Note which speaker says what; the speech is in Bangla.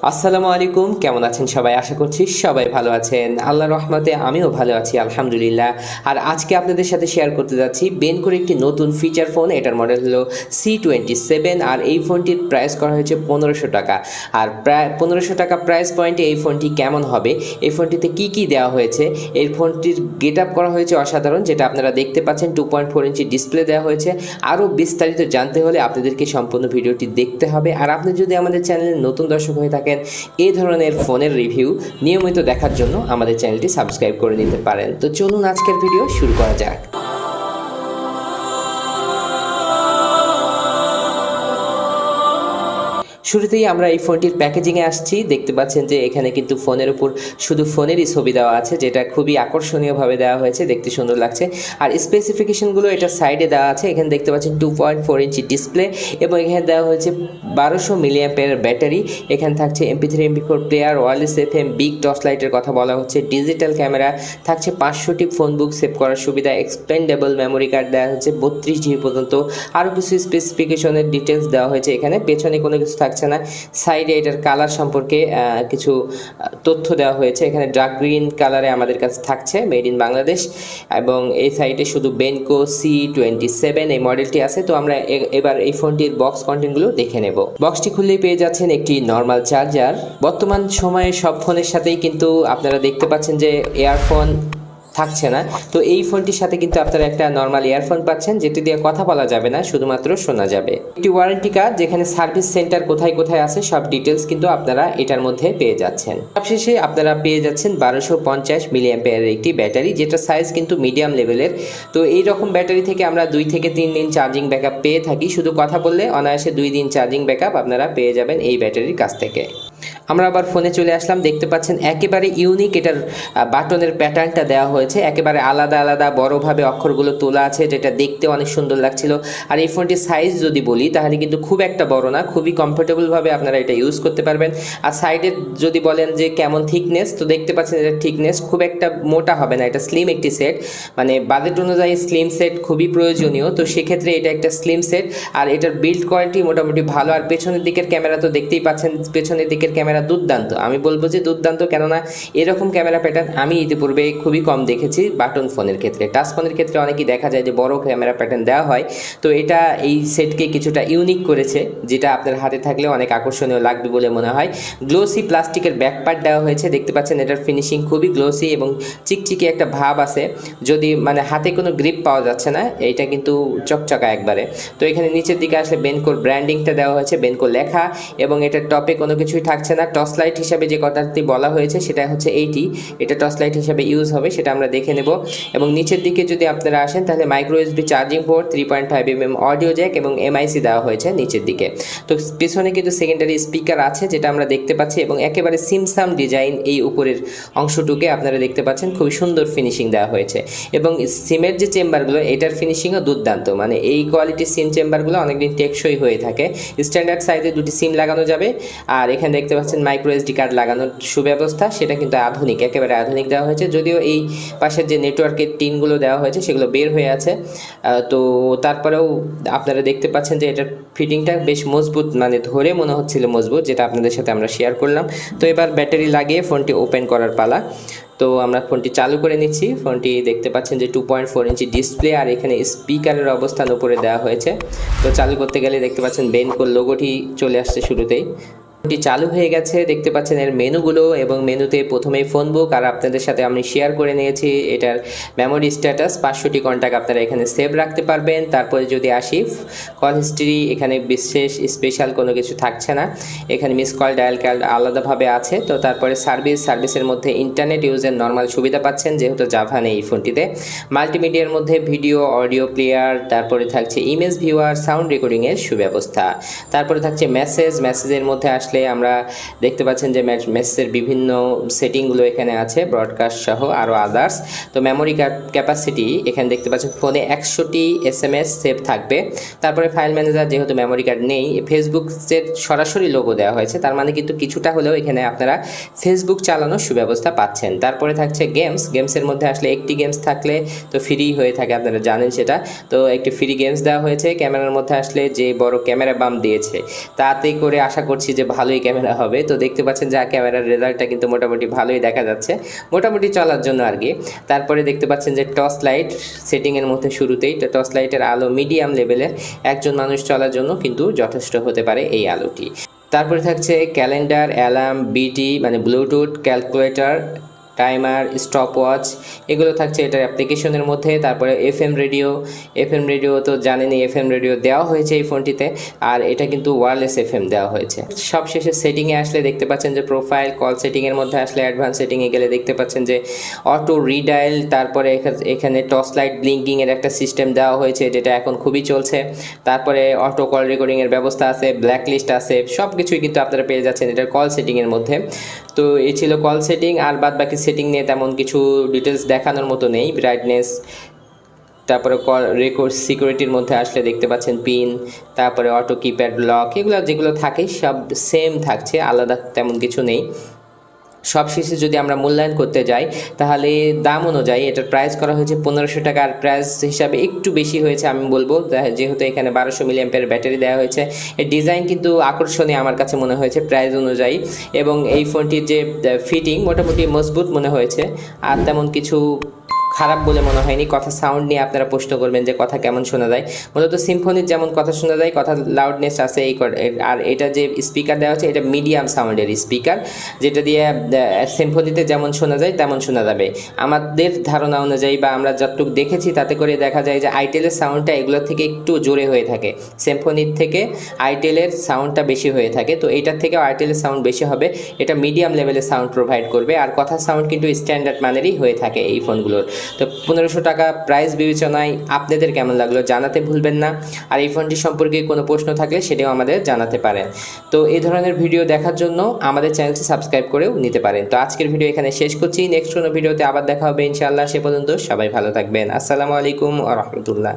Speaker 1: আসসালামু আলাইকুম, কেমন আছেন সবাই? আশা করছি সবাই ভালো আছেন। আল্লাহর রহমতে আমিও ভালো আছি আলহামদুলিল্লাহ। আর আজকে আপনাদের সাথে শেয়ার করতে যাচ্ছি বেনকোর একটি নতুন ফিচার ফোন। এটার মডেল হলো C27 আর এই ফোনটির প্রাইস করা হয়েছে 1500 টাকা। আর প্রায় 1500 টাকা প্রাইস পয়েন্টে এই ফোনটি কেমন হবে, এই ফোনটিতে কি কি দেওয়া হয়েছে, এই ফোনটির গেট আপ করা হয়েছে অসাধারণ, যেটা আপনারা দেখতে পাচ্ছেন। 2.4 ইঞ্চি ডিসপ্লে দেওয়া হয়েছে। আরও বিস্তারিত জানতে হলে আপনাদেরকে সম্পূর্ণ ভিডিওটি দেখতে হবে। আর আপনি যদি আমাদের চ্যানেলের নতুন দর্শক হয়ে থাকেন, এই ধরনের ফোনের রিভিউ নিয়মিত দেখার জন্য আমাদের চ্যানেলটি সাবস্ক্রাইব করে নিতে পারেন। তো চলুন আজকের ভিডিও শুরু করা যাক। শুরুতেই আমরা এই ফোনটির প্যাকেজিংয়ে আসছি। দেখতে পাচ্ছেন যে এখানে কিন্তু ফোনের উপর শুধু ফোনেরই ছবি দেওয়া আছে, যেটা খুবই আকর্ষণীয়ভাবে দেওয়া হয়েছে, দেখতে সুন্দর লাগছে। আর স্পেসিফিকেশনগুলো এটা সাইডে দেওয়া আছে। এখানে দেখতে পাচ্ছেন 2.4 ইঞ্চি ডিসপ্লে এবং এখানে দেওয়া হয়েছে 1200 মিলিঅ্যাম্পিয়ার ব্যাটারি। এখানে থাকছে MP3 MP4 player, wireless FM, big টর্চলাইটের কথা বলা হচ্ছে, ডিজিটাল ক্যামেরা থাকছে, 500টি ফোন বুক সেভ করার সুবিধা, এক্সপেন্ডেবল মেমোরি কার্ড দেওয়া হচ্ছে 32 GB পর্যন্ত। আরও কিছু স্পেসিফিকেশনের ডিটেলস দেওয়া হয়েছে এখানে। পেছনে কোনো কিছু থাকছে না। সাইডে এটার কালার সম্পর্কে কিছু তথ্য দেওয়া হয়েছে। এখানে ডার্ক গ্রিন কালারে আমাদের কাছে থাকছে, মেড ইন বাংলাদেশ। এবং এই সাইডে শুধু বেনকো C27 এই মডেলটি আছে। তো আমরা এবার এই ফোনটির বক্স কন্টেন্টগুলো দেখে নেব। বক্সটি খুললেই পেয়ে যাচ্ছেন একটি নর্মাল চার্জার। বর্তমান সময়ে সব ফোনের সাথেই কিন্তু আপনারা দেখতে পাচ্ছেন যে ইয়ারফোন থাকছে না। তো এই ফোনটির সাথে কিন্তু আপনারা একটা নর্মাল ইয়ারফোন পাচ্ছেন, যেটি দিয়ে কথা বলা যাবে না, শুধুমাত্র শোনা যাবে। একটি ওয়ারেন্টি কার্ড, যেখানে সার্ভিস সেন্টার কোথায় কোথায় আছে সব ডিটেলস কিন্তু আপনারা এটার মধ্যে পেয়ে যাচ্ছেন। সবশেষে আপনারা পেয়ে যাচ্ছেন 1250 মিলিঅ্যাম্পিয়ারের একটি ব্যাটারি, যেটা সাইজ কিন্তু মিডিয়াম লেভেলের। তো এই রকম ব্যাটারি থেকে আমরা 2 থেকে 3 দিন চার্জিং ব্যাকআপ পেয়ে থাকি। শুধু কথা বললে অনায়াসে 2 দিন চার্জিং ব্যাকআপ আপনারা পেয়ে যাবেন এই ব্যাটারির কাছ থেকে। আমরা আবার ফোনে চলে আসলাম। দেখতে পাচ্ছেন একেবারে ইউনিক এটার বাটনের প্যাটার্নটা দেওয়া হয়েছে, একেবারে আলাদা আলাদা বড়োভাবে অক্ষরগুলো তোলা আছে, যেটা দেখতে অনেক সুন্দর লাগছিল। আর এই ফোনটির সাইজ যদি বলি তাহলে কিন্তু খুব একটা বড় না, খুবই কমফোর্টেবলভাবে আপনারা এটা ইউজ করতে পারবেন। আর সাইডে যদি বলেন যে কেমন থিকনেস, তো দেখতে পাচ্ছেন এটা থিকনেস খুব একটা মোটা হবে না, এটা স্লিম একটি সেট। মানে বাজেট অনুযায়ী স্লিম সেট খুবই প্রয়োজনীয়, তো সেক্ষেত্রে এটা একটা স্লিম সেট। আর এটার বিল্ড কোয়ালিটি মোটামুটি ভালো। আর পেছনের দিকের ক্যামেরা তো দেখতেই পাচ্ছেন, পেছনের দিকের ক্যামেরা দুর্দান্ত। আমি বলবো যে দুর্দান্ত, কেননা এরকম ক্যামেরা প্যাটার্ন আমি ইতিপূর্বে খুবই কম দেখেছি বাটন ফোনের ক্ষেত্রে। টাচ ফোনের ক্ষেত্রে অনেকেই দেখা যায় যে বড় ক্যামেরা প্যাটার্ন দেওয়া হয়, তো এটা এই সেটকে কিছুটা ইউনিক করেছে, যেটা আপনার হাতে থাকলে অনেক আকর্ষণীয় লাগবে বলে মনে হয়। গ্লোসি প্লাস্টিকের ব্যাকপার্ট দেওয়া হয়েছে, দেখতে পাচ্ছেন এটার ফিনিশিং খুবই গ্লোসি এবং চিকচিকি একটা ভাব আছে। যদি মানে হাতে কোনো গ্রিপ পাওয়া যাচ্ছে না, এইটা কিন্তু চকচকা একবারে। তো এখানে নিচের দিকে আসলে বেনকোর ব্র্যান্ডিংটা দেওয়া হয়েছে, বেনকো লেখা, এবং এটার টপে কোনো কিছুই থাকছে না। টর্চলাইট হিসাবে যে কথাটি বলা হয়েছে সেটা হচ্ছে এটা টর্চলাইট হিসাবে ইউজ হবে, সেটা আমরা দেখে নেব। এবং নিচের দিকে যদি আপনারা আসেন তাহলে micro USB charging port, 3.5mm audio Jack এবং MIC দেওয়া হয়েছে নিচের দিকে। তো পেছনে কিন্তু সেকেন্ডারি স্পিকার আছে, যেটা আমরা দেখতে পাচ্ছি, এবং একেবারে সিমসাম ডিজাইন এই উপরের অংশটুকে আপনারা দেখতে পাচ্ছেন, খুবই সুন্দর ফিনিশিং দেওয়া হয়েছে। এবং সিমের যে চেম্বারগুলো, এটার ফিনিশিংও দুর্দান্ত। মানে এই কোয়ালিটির সিম চেম্বারগুলো অনেকদিন টেকসই হয়ে থাকে। স্ট্যান্ডার্ড সাইজে 2টি সিম লাগানো যাবে। আর এখানে দেখতে পাচ্ছেন মাইক্রো SD কার্ড লাগানোর সুব্যবস্থা, সেটা কিন্তু আধুনিক, একেবারে আধুনিক দেওয়া হয়েছে। যদিও এই পাশের যে নেটওয়ার্কের টিনগুলো দেওয়া হয়েছে সেগুলো বের হয়ে আছে, তো তারপরেও আপনারা দেখতে পাচ্ছেন যে এটার ফিটিংটা বেশ মজবুত, মানে ধরে মনে হচ্ছিল মজবুত, যেটা আপনাদের সাথে আমরা শেয়ার করলাম। তো এবার ব্যাটারি লাগিয়ে ফোনটি ওপেন করার পালা। তো আমরা ফোনটি চালু করে নিচ্ছি। ফোনটি দেখতে পাচ্ছেন যে 2.4 ইঞ্চি ডিসপ্লে, আর এখানে স্পিকারের অবস্থান উপরে দেওয়া হয়েছে। তো চালু করতে গেলে দেখতে পাচ্ছেন বেনকোর লোগোটি চলে আসছে শুরুতেই। ফোনটি চালু হয়ে গেছে, দেখতে পাচ্ছেন এর মেনুগুলো, এবং মেনুতে প্রথমেই ফোনবুক। আর আপনাদের সাথে আমি শেয়ার করে নিয়েছি এটার মেমোরি স্ট্যাটাস, 500টি কন্ট্যাক্ট আপনারা এখানে সেভ রাখতে পারবেন। তারপরে যদি আসি কল হিস্ট্রি, এখানে বিশেষ স্পেশাল কোনো কিছু থাকছে না। এখানে মিস কল, ডায়াল কল আলাদাভাবে আছে। তো তারপরে সার্ভিসের মধ্যে ইন্টারনেট ইউজের নর্মাল সুবিধা পাচ্ছেন, যেহেতু জাভা নেই এই ফোনটিতে। মাল্টিমিডিয়ার মধ্যে ভিডিও, অডিও প্লেয়ার, তারপরে থাকছে ইমেজ ভিউয়ার, সাউন্ড রেকর্ডিংয়ের সুব্যবস্থা। তারপরে থাকছে মেসেজের মধ্যে আসলে আমরা দেখতে পাচ্ছেন যে মেসেজের বিভিন্ন সেটিংগুলো এখানে আছে, ব্রডকাস্ট সহ আরও আদার্স। তো মেমোরি ক্যাপাসিটি এখানে দেখতে পাচ্ছেন ফোনে 100টি SMS সেভ থাকবে। তারপরে ফাইল ম্যানেজার, যেহেতু মেমোরি কার্ড নেই, ফেসবুকের সরাসরি লোগো দেওয়া হয়েছে, তার মানে কিন্তু কিছুটা হলেও এখানে আপনারা ফেসবুক চালানোর সুব্যবস্থা পাচ্ছেন। তারপরে থাকছে গেমসের মধ্যে আসলে একটি গেমস থাকলে তো ফ্রি হয়ে থাকে, আপনারা জানেন সেটা। তো একটি ফ্রি গেমস দেওয়া হয়েছে। ক্যামেরার মধ্যে আসলে যে বড় ক্যামেরা বাম দিয়েছে, তাতে করে আশা করছি যে ভালোই ক্যামেরা হবে। তো দেখতে পাচ্ছেন যা ক্যামেরার রেজাল্টটা কিন্তু মোটামুটি ভালোই দেখা যাচ্ছে, মোটামুটি চলার জন্য আর কি। তারপরে দেখতে পাচ্ছেন যে টর্চ লাইট সেটিংয়ের মধ্যে শুরুতেই টর্চ লাইটের আলো মিডিয়াম লেভেলের, একজন মানুষ চলার জন্য কিন্তু যথেষ্ট হতে পারে এই আলোটি। তারপরে থাকছে ক্যালেন্ডার, অ্যালার্ম, বিটি মানে Bluetooth, calculator, timer, stop watch, এগুলো থাকছে এটার অ্যাপ্লিকেশনের মধ্যে। তারপরে এফএম রেডিও তো জানেনই, এফএম রেডিও দেওয়া হয়েছে এই ফোনটিতে, আর এটা কিন্তু ওয়্যারলেস এফএম দেওয়া হয়েছে। সবশেষে সেটিংয়ে আসলে দেখতে পাচ্ছেন যে প্রোফাইল, কল সেটিংয়ের মধ্যে আসলে অ্যাডভান্স সেটিংয়ে গেলে দেখতে পাচ্ছেন যে অটো রিডায়াল, তারপরে এখানে টর্চ লাইট ব্লিঙ্কিংয়ের একটা সিস্টেম দেওয়া হয়েছে যেটা এখন খুবই চলছে। তারপরে অটো কল রেকর্ডিংয়ের ব্যবস্থা আছে, ব্ল্যাক লিস্ট আছে, সব কিছুই কিন্তু আপনারা পেয়ে যাচ্ছেন এটার কল সেটিংয়ের মধ্যে। তো এই ছিল কল সেটিং, আর বাদ বাকি সেটিং নিয়ে তেমন কিছু ডিটেলস দেখানোর মতো নেই। ব্রাইটনেস, তারপরে কল রেকর্ড, সিকিউরিটির মধ্যে আসলে দেখতে পাচ্ছেন পিন, তারপরে অটো কিপ্যাড লক, এগুলো যেগুলো থাকে সব সেম থাকছে, আলাদা তেমন কিছু নেই। সবশেষে যদি আমরা মূল্যায়ন করতে যাই তাহলে দাম অনুযায়ী এটার প্রাইস করা হয়েছে 1500 টাকা, আর প্রাইস হিসাবে একটু বেশি হয়েছে আমি বলবো, যেহেতু এখানে 1200 মিলিঅ্যাম্পিয়ার ব্যাটারি দেওয়া হয়েছে। এর ডিজাইন কিন্তু আকর্ষণীয় আমার কাছে মনে হয়েছে প্রাইস অনুযায়ী, এবং এই ফোনটির যে ফিটিং মোটামুটি মজবুত মনে হয়েছে, আর তেমন কিছু খারাপ বলে মনে হয়নি। কথা সাউন্ড নিয়ে আপনারা প্রশ্ন করবেন যে কথা কেমন শোনা যায়, মূলত সিম্ফনির যেমন কথা শোনা যায়, কথা লাউডনেস আছে এই, আর এটা যে স্পিকার দেওয়া হচ্ছে এটা মিডিয়াম সাউন্ডের স্পিকার, যেটা দিয়ে সিম্ফনিতে যেমন শোনা যায় তেমন শোনা যাবে আমাদের ধারণা অনুযায়ী, বা আমরা যতটুকু দেখেছি তাতে করে দেখা যায় যে আইটেলের সাউন্ডটা এগুলোর থেকে একটু জোরে হয়ে থাকে, সিম্ফনির থেকে আইটেলের সাউন্ডটা বেশি হয়ে থাকে। তো এইটার থেকেও আইটেলের সাউন্ড বেশি হবে, এটা মিডিয়াম লেভেলের সাউন্ড প্রোভাইড করবে, আর কথার সাউন্ড কিন্তু স্ট্যান্ডার্ড মানেরই হয়ে থাকে এই ফোনগুলোর। তো 1500 টাকা প্রাইস বিবেচনায় আপনাদের কেমন লাগলো জানাতে ভুলবেন না, আর এই ফোনটি সম্পর্কে কোনো প্রশ্ন থাকলে সেটাও আমাদের জানাতে পারেন। তো এই ধরনের ভিডিও দেখার জন্য আমাদের চ্যানেলটি সাবস্ক্রাইব করেও নিতে পারেন। তো আজকের ভিডিও এখানে শেষ করছি, নেক্সট কোনো ভিডিওতে আবার দেখা হবে ইনশাআল্লাহ। সে পর্যন্ত সবাই ভালো থাকবেন। আসসালামু আলাইকুম ওয়া রাহমাতুল্লাহ।